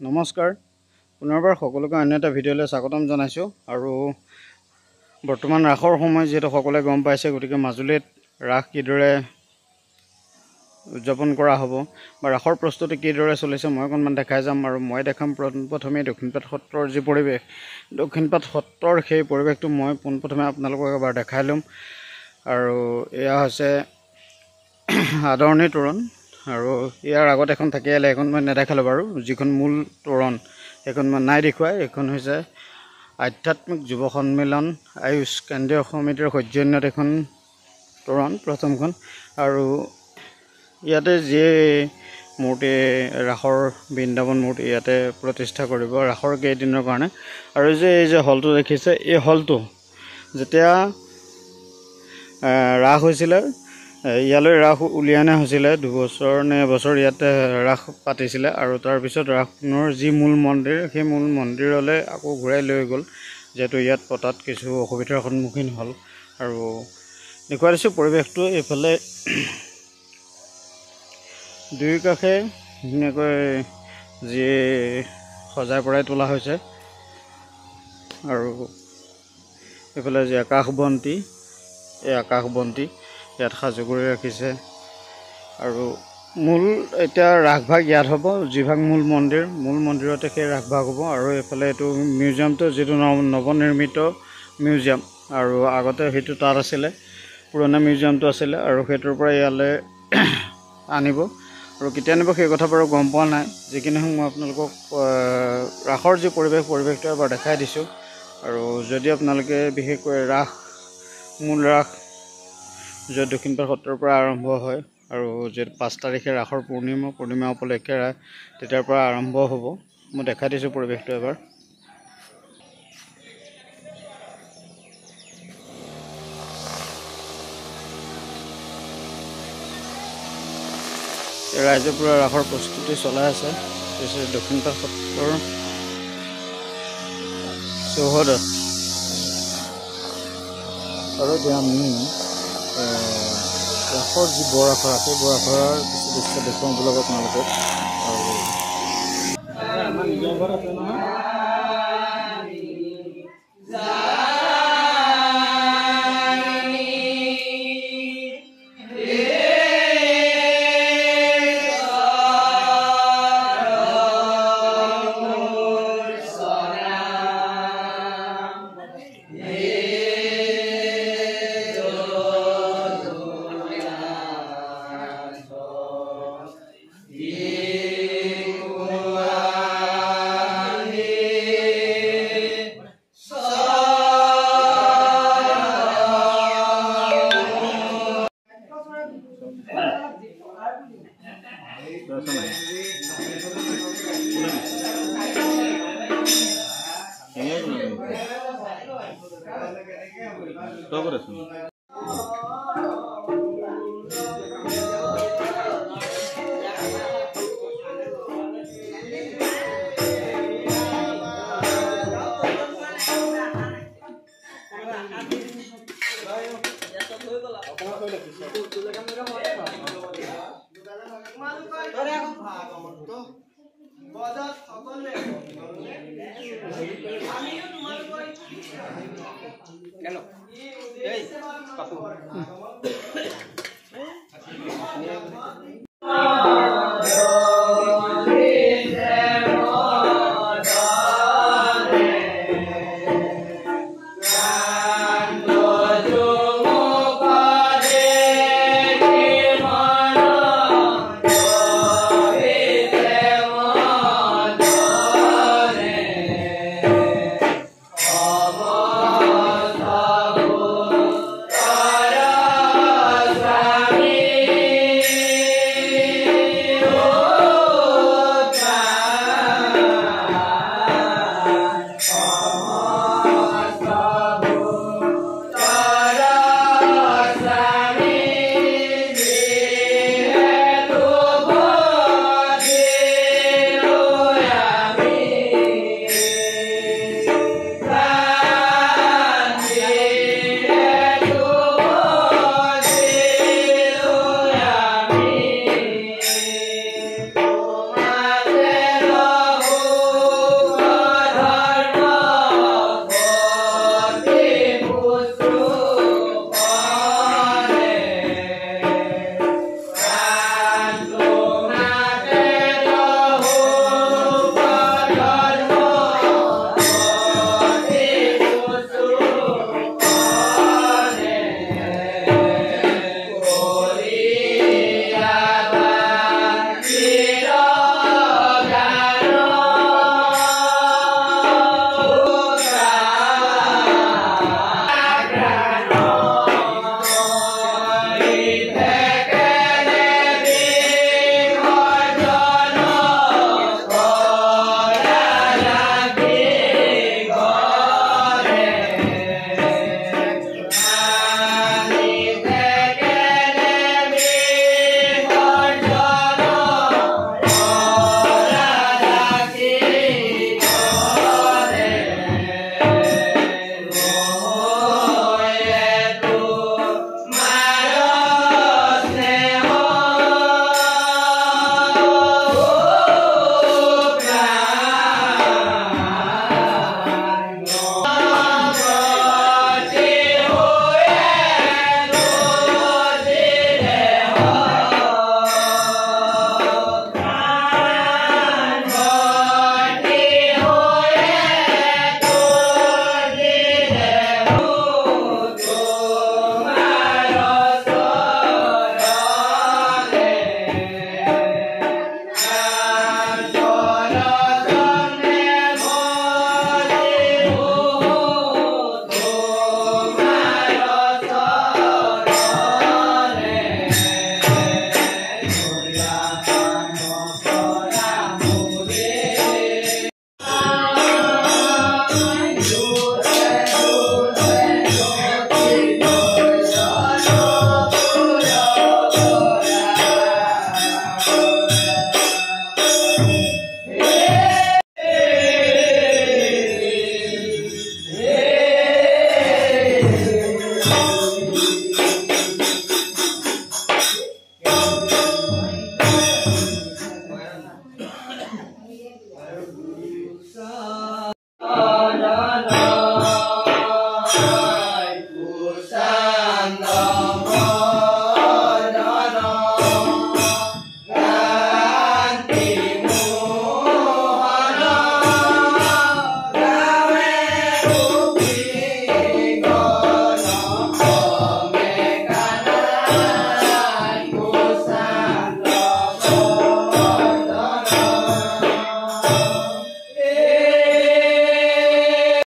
নমস্কাৰ পুনৰবাৰ সকলোকে অন্য এটা ভিডিঅ'লৈ স্বাগতম জনাইছোঁ আৰু বৰ্তমান ৰাসৰ সময় যেহেতু সকলোৱে গম পাইছে গতিকে মাজুলীত ৰাস কিদৰে উদযাপন কৰা হ'ব বা ৰাসৰ প্ৰস্তুতি কিদৰে চলিছে মই অকণমান দেখাই যাম আৰু মই দেখাম প্ৰথমে দক্ষিণপাট সত্ৰৰ যি পৰিৱেশ দক্ষিণপাট সত্ৰৰ সেই পৰিৱেশটো মই পোনপ্ৰথমে আপোনালোকক এবাৰ দেখাই ল'ম আৰু এয়া হৈছে আদৰণি তোৰণ আৰু ইয়াৰ আগত এখন থাকি আহিলে এখন মই নেদেখালোঁ বাৰু যিখন মূল তোৰণ সেইখন মই নাই দেখুৱাই এইখন হৈছে আধ্যাত্মিক যুৱ সন্মিলন আয়ুষ কেন্দ্ৰীয় সমিতিৰ সৌজন্যত এখন তোৰণ প্ৰথমখন আৰু ইয়াতে যি মূৰ্তি ৰাসৰ বৃন্দাবন মূৰ্তি ইয়াতে প্ৰতিষ্ঠা কৰিব ৰাসৰ কেইদিনৰ কাৰণে আৰু এই যে হলটো দেখিছে এই হলটো যেতিয়া ৰাস হৈছিলে ইয়ালৈ ৰাস উলিয়াই অনা হৈছিলে 2 বছৰ নে এবছৰ ইয়াতে ৰাস পাতিছিলে আৰু তাৰপিছত ৰাসখনৰ যি মূল মন্দিৰ সেই মূল মন্দিৰলৈ আকৌ ঘূৰাই লৈ গ'ল যেহেতু ইয়াত পতাত কিছু অসুবিধাৰ সন্মুখীন হ'ল আৰু দেখুৱাই দিছোঁ পৰিৱেশটো এইফালে দুই কাষে ধুনীয়াকৈ যি সজাই পৰাই তোলা হৈছে আৰু এইফালে যি আকাশবন্তি এই আকাশবন্তি ইয়াত সাজু কৰি ৰাখিছে আৰু মূল এতিয়া ৰাসভাগ ইয়াত হ'ব যিভাগ মূল মন্দিৰতে সেই ৰাসভাগ হ'ব আৰু এইফালে এইটো মিউজিয়ামটো যিটো নৱনিৰ্মিত মিউজিয়াম আৰু আগতে সেইটো তাত আছিলে পুৰণা মিউজিয়ামটো আছিলে আৰু সেইটোৰ পৰা ইয়ালৈ আনিব আৰু কেতিয়া আনিব সেই কথা বাৰু গম পোৱা নাই যিখিনি মই আপোনালোকক ৰাসৰ যি পৰিৱেশটো এবাৰ দেখাই দিছোঁ আৰু যদি আপোনালোকে বিশেষকৈ মূল ৰাস য'ত দক্ষিণপাট সত্ৰৰ পৰা আৰম্ভ হয় আৰু য'ত 5 তাৰিখে ৰাসৰ পূৰ্ণিমা উপলক্ষে তেতিয়াৰ পৰা আৰম্ভ হ'ব মই দেখাই দিছোঁ পৰিৱেশটো এবাৰ ৰাইজে পূৰা ৰাসৰ প্ৰস্তুতি চলাই আছে দক্ষিণপাট সত্ৰৰ চৌহদত আৰু এতিয়া আমি ৰাসৰ যি বৰ আখৰা সেই বৰ আখৰাৰ কিছু দৃশ্য দেখুৱাম বুলি আপোনালোকক আৰু আমাৰ নিজৰ ঘৰত আছে নহয়